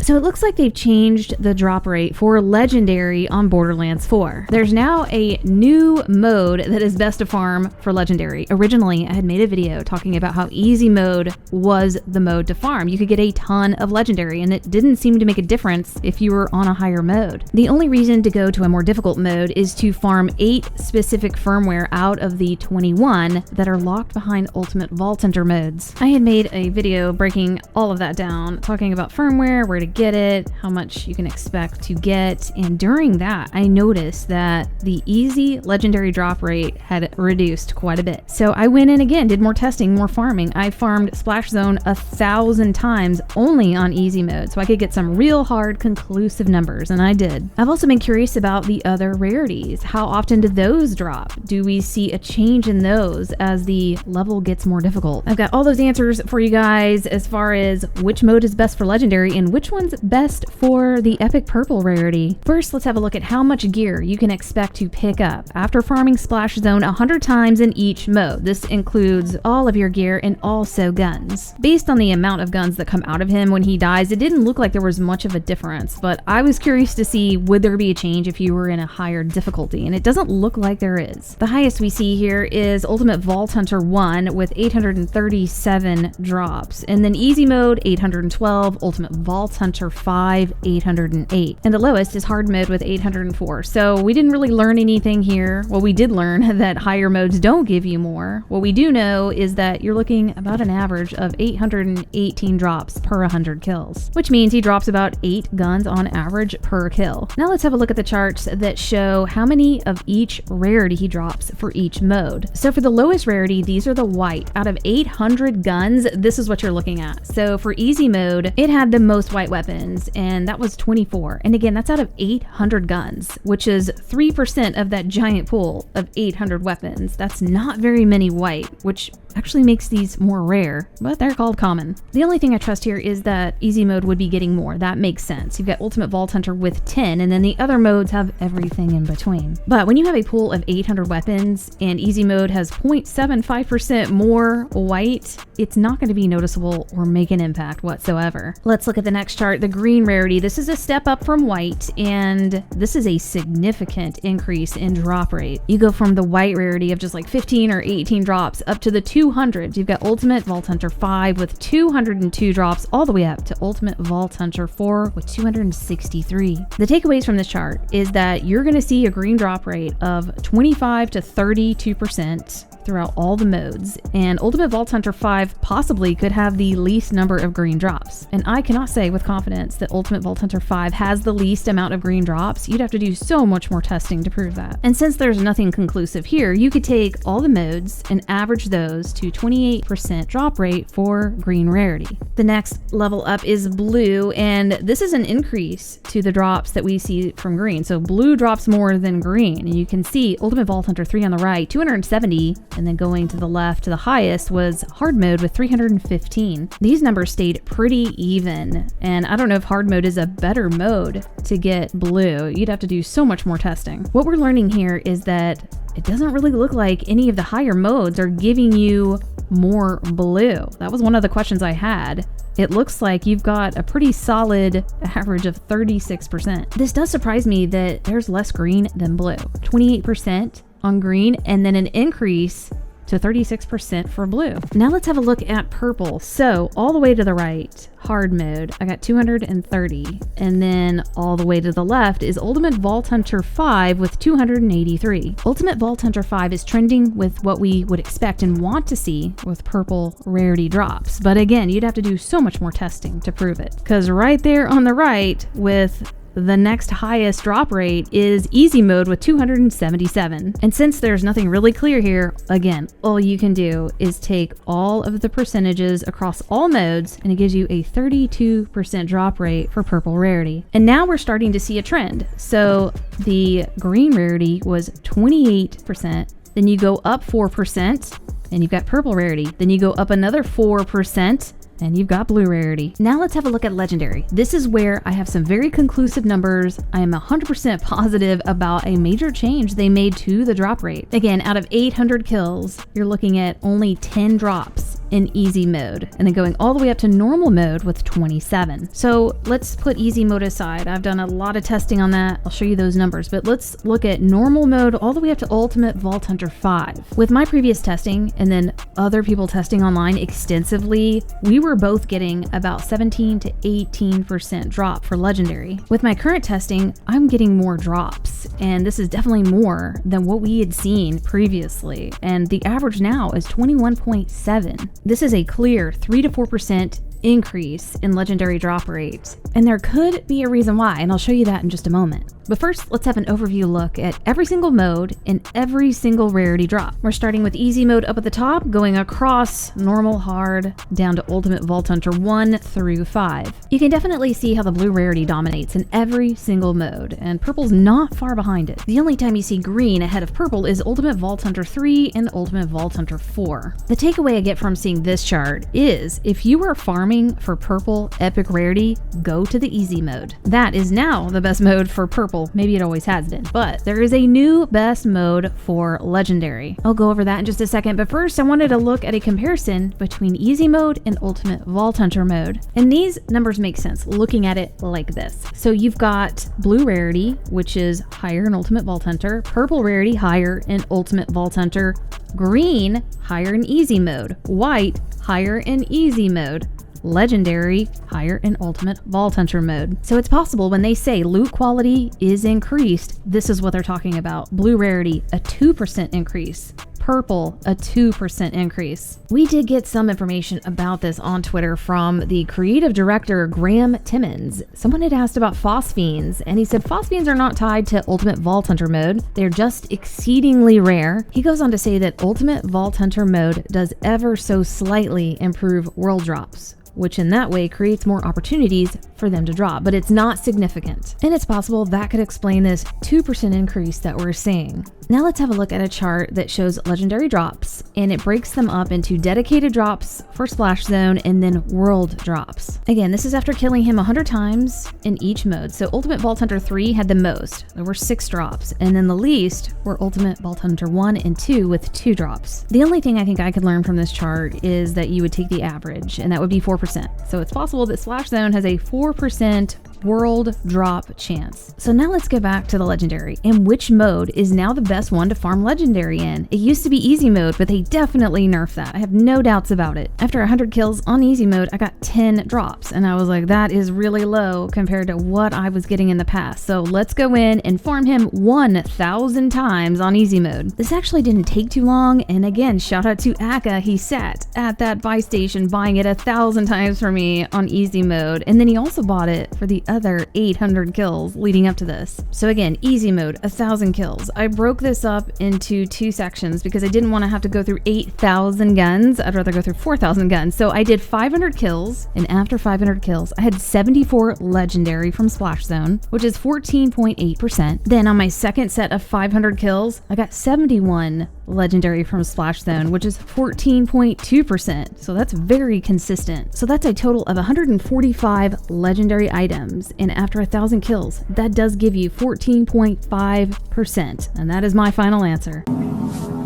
So it looks like they've changed the drop rate for Legendary on Borderlands 4. There's now a new mode that is best to farm for Legendary. Originally, I had made a video talking about how easy mode was the mode to farm. You could get a ton of Legendary, and it didn't seem to make a difference if you were on a higher mode. The only reason to go to a more difficult mode is to farm 8 specific firmware out of the 21 that are locked behind Ultimate Vault Hunter modes. I had made a video breaking all of that down, talking about firmware, where to get it, how much you can expect to get, and during that I noticed that the easy Legendary drop rate had reduced quite a bit. So I went in again, did more testing, more farming. I farmed Splash Zone 1,000 times only on easy mode so I could get some real hard conclusive numbers, and I did. I've also been curious about the other rarities. How often do those drop? Do we see a change in those as the level gets more difficult? I've got all those answers for you guys as far as which mode is best for Legendary and which one's best for the epic purple rarity. First, let's have a look at how much gear you can expect to pick up after farming Splash Zone 100 times in each mode. This includes all of your gear and also guns. Based on the amount of guns that come out of him when he dies, it didn't look like there was much of a difference, but I was curious to see would there be a change if you were in a higher difficulty, and it doesn't look like there is. The highest we see here is Ultimate Vault Hunter 1 with 837 drops, and then easy mode 812, Ultimate Vault Hunter 5 808, and the lowest is hard mode with 804. So we didn't really learn anything here. Well, we did learn that higher modes don't give you more. What we do know is that you're looking about an average of 818 drops per 100 kills, which means he drops about 8 guns on average per kill. Now let's have a look at the charts that show how many of each rarity he drops for each mode. So for the lowest rarity, these are the white. Out of 800 guns, this is what you're looking at. So for easy mode, it had the most white weapons, and that was 24. And again, that's out of 800 guns, which is 3% of that giant pool of 800 weapons. That's not very many white, which actually makes these more rare, but they're called common. The only thing I trust here is that easy mode would be getting more. That makes sense. You've got Ultimate Vault Hunter with 10, and then the other modes have everything in between. But when you have a pool of 800 weapons and easy mode has 0.75% more white, it's not going to be noticeable or make an impact whatsoever. Let's look at the next chart, the green rarity. This is a step up from white, and this is a significant increase in drop rate. You go from the white rarity of just like 15 or 18 drops up to the 200s. You've got Ultimate Vault Hunter 5 with 202 drops all the way up to Ultimate Vault Hunter 4 with 263. The takeaways from this chart is that you're going to see a green drop rate of 25 to 32% throughout all the modes, and Ultimate Vault Hunter 5 possibly could have the least number of green drops. And I cannot say with confidence that Ultimate Vault Hunter 5 has the least amount of green drops. You'd have to do so much more testing to prove that. And since there's nothing conclusive here, you could take all the modes and average those to 28% drop rate for green rarity. The next level up is blue, and this is an increase to the drops that we see from green. So blue drops more than green, and you can see Ultimate Vault Hunter 3 on the right, 270, and then going to the left, the highest was hard mode with 315. These numbers stayed pretty even, and I don't know if hard mode is a better mode to get blue. You'd have to do so much more testing. What we're learning here is that it doesn't really look like any of the higher modes are giving you more blue. That was one of the questions I had. It looks like you've got a pretty solid average of 36%. This does surprise me that there's less green than blue. 28% on green, and then an increase to 36% for blue. Now let's have a look at purple. So all the way to the right, hard mode, I got 230. And then all the way to the left is Ultimate Vault Hunter 5 with 283. Ultimate Vault Hunter 5 is trending with what we would expect and want to see with purple rarity drops. But again, you'd have to do so much more testing to prove it. Because right there on the right with the next highest drop rate is easy mode with 277. And since there's nothing really clear here, again, all you can do is take all of the percentages across all modes, and it gives you a 32% drop rate for purple rarity. And now we're starting to see a trend. So the green rarity was 28%, then you go up 4%, and you've got purple rarity. Then you go up another 4%, and you've got blue rarity. Now let's have a look at legendary. This is where I have some very conclusive numbers. I am 100% positive about a major change they made to the drop rate. Again, out of 800 kills, you're looking at only 10 drops in easy mode, and then going all the way up to normal mode with 27. So let's put easy mode aside. I've done a lot of testing on that. I'll show you those numbers, but let's look at normal mode all the way up to Ultimate Vault Hunter 5. With my previous testing and then other people testing online extensively, we were both getting about 17 to 18% drop for legendary. With my current testing, I'm getting more drops, and this is definitely more than what we had seen previously, and the average now is 21.7. This is a clear 3 to 4% increase in legendary drop rates, and there could be a reason why, and I'll show you that in just a moment. But first, let's have an overview look at every single mode and every single rarity drop. We're starting with easy mode up at the top, going across normal, hard, down to Ultimate Vault Hunter 1 through 5. You can definitely see how the blue rarity dominates in every single mode, and purple's not far behind it. The only time you see green ahead of purple is Ultimate Vault Hunter 3 and Ultimate Vault Hunter 4. The takeaway I get from seeing this chart is, if you are farming for purple epic rarity, go to the easy mode. That is now the best mode for purple. Maybe it always has been, but there is a new best mode for legendary. I'll go over that in just a second, but first I wanted to look at a comparison between easy mode and Ultimate Vault Hunter mode. And these numbers make sense looking at it like this. So you've got blue rarity, which is higher in Ultimate Vault Hunter, purple rarity higher in Ultimate Vault Hunter, green higher in easy mode, white higher in easy mode, legendary higher in Ultimate Vault Hunter mode. So it's possible when they say loot quality is increased, this is what they're talking about. Blue rarity, a 2% increase. Purple, a 2% increase. We did get some information about this on Twitter from the creative director Graham Timmons. Someone had asked about phosphenes, and he said phosphenes are not tied to Ultimate Vault Hunter mode. They're just exceedingly rare. He goes on to say that Ultimate Vault Hunter mode does ever so slightly improve world drops, which in that way creates more opportunities for them to drop, but it's not significant. And it's possible that could explain this 2% increase that we're seeing. Now let's have a look at a chart that shows legendary drops, and it breaks them up into dedicated drops for Splash Zone and then world drops. Again, this is after killing him 100 times in each mode. So Ultimate Vault Hunter 3 had the most. There were 6 drops, and then the least were Ultimate Vault Hunter 1 and 2 with 2 drops. The only thing I think I could learn from this chart is that you would take the average, and that would be 4%. So it's possible that Splash Zone has a 4% world drop chance. So now let's go back to the legendary, and which mode is now the best one to farm legendary in. It used to be easy mode, but they definitely nerfed that. I have no doubts about it. After 100 kills on easy mode, I got 10 drops, and I was like, that is really low compared to what I was getting in the past. So let's go in and farm him 1,000 times on easy mode. This actually didn't take too long, and again, shout out to Akka. He sat at that buy station buying it 1,000 times for me on easy mode, and then he also bought it for the other 800 kills leading up to this. So again, easy mode, 1,000 kills. I broke this up into 2 sections because I didn't want to have to go through 8,000 guns. I'd rather go through 4,000 guns. So I did 500 kills, and after 500 kills, I had 74 legendary from Splash Zone, which is 14.8%. Then on my second set of 500 kills, I got 71 legendary from Splash Zone, which is 14.2%. So that's very consistent. So that's a total of 145 legendary items, and after 1,000 kills, that does give you 14.5%, and that is my final answer.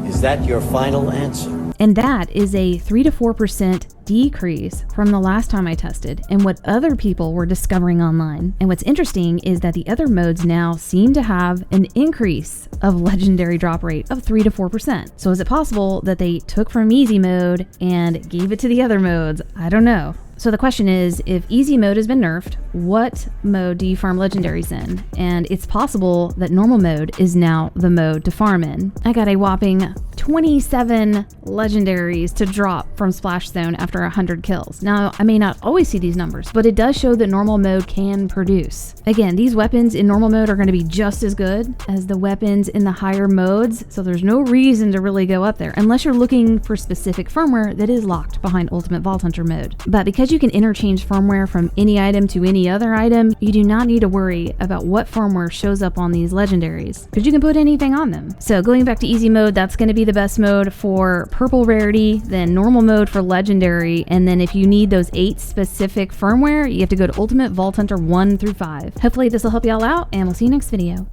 Is that your final answer? And that is a 3 to 4% decrease from the last time I tested and what other people were discovering online. And what's interesting is that the other modes now seem to have an increase of legendary drop rate of 3 to 4%. So is it possible that they took from easy mode and gave it to the other modes? I don't know. So the question is, if easy mode has been nerfed, what mode do you farm legendaries in? And it's possible that normal mode is now the mode to farm in. I got a whopping 27 legendaries to drop from Splash Zone after 100 kills. Now, I may not always see these numbers, but it does show that normal mode can produce. Again, these weapons in normal mode are going to be just as good as the weapons in the higher modes, so there's no reason to really go up there, unless you're looking for specific firmware that is locked behind Ultimate Vault Hunter mode. But because you can interchange firmware from any item to any other item, you do not need to worry about what firmware shows up on these legendaries, because you can put anything on them. So going back to easy mode, that's going to be the best mode for purple rarity, then normal mode for legendary, and then if you need those 8 specific firmware, you have to go to Ultimate Vault Hunter 1 through 5. Hopefully this will help y'all out, and we'll see you next video.